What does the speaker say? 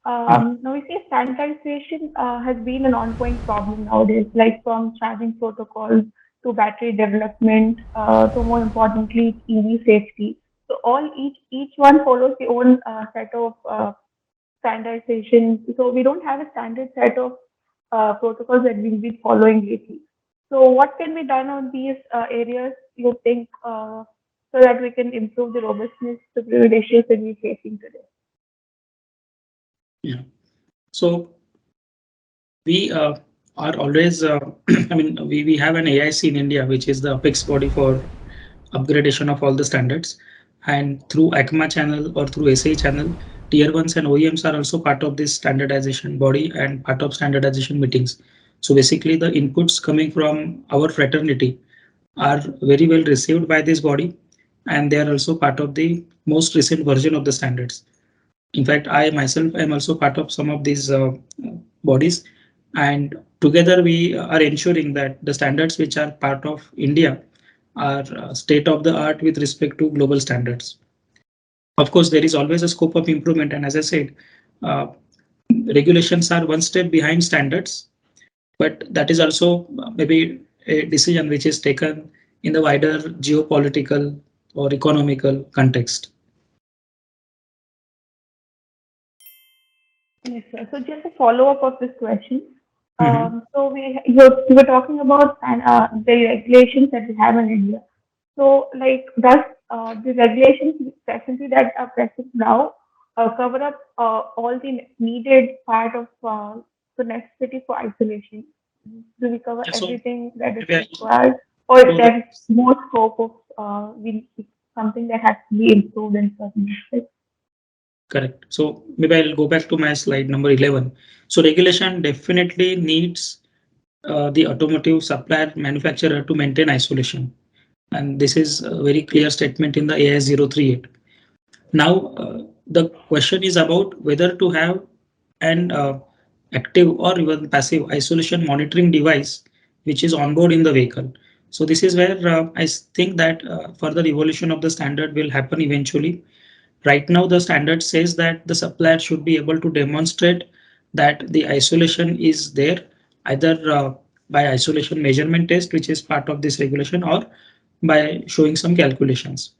Now we see standardization has been an ongoing problem nowadays, like from charging protocols to battery development to more importantly EV safety. So all each one follows the own set of standardization. So we don't have a standard set of protocols that we've been following lately. So what can be done on these areas, you think, so that we can improve the robustness to the issues that we're facing today? Yeah. So we are always, I mean, we have an AIC in India, which is the apex body for upgradation of all the standards. And through ACMA channel or through SA channel, tier ones and OEMs are also part of this standardization body and part of standardization meetings. So basically the inputs coming from our fraternity are very well received by this body, and they are also part of the most recent version of the standards. In fact, I myself am also part of some of these bodies, and together we are ensuring that the standards which are part of India are state of the art with respect to global standards. Of course, there is always a scope of improvement, and as I said, uh, regulations are one step behind standards, but that is also maybe a decision which is taken in the wider geopolitical or economical context. Yes, sir. So just a follow-up of this question. Mhm. So you were talking about the regulations that we have in India. So like does the regulations presently that are present now cover up all the needed part of the necessity for isolation? Do we cover Yeah, so everything that is maybe required, or is so the there more scope of something that has to be improved in certain aspects? correct. So maybe I'll go back to my slide number 11. So regulation definitely needs the automotive supplier manufacturer to maintain isolation. And this is a very clear statement in the AIS 038. Now, the question is about whether to have an active or even passive isolation monitoring device which is on board in the vehicle. So this is where I think that further evolution of the standard will happen eventually. Right now, the standard says that the supplier should be able to demonstrate that the isolation is there either by isolation measurement test, which is part of this regulation, or by showing some calculations.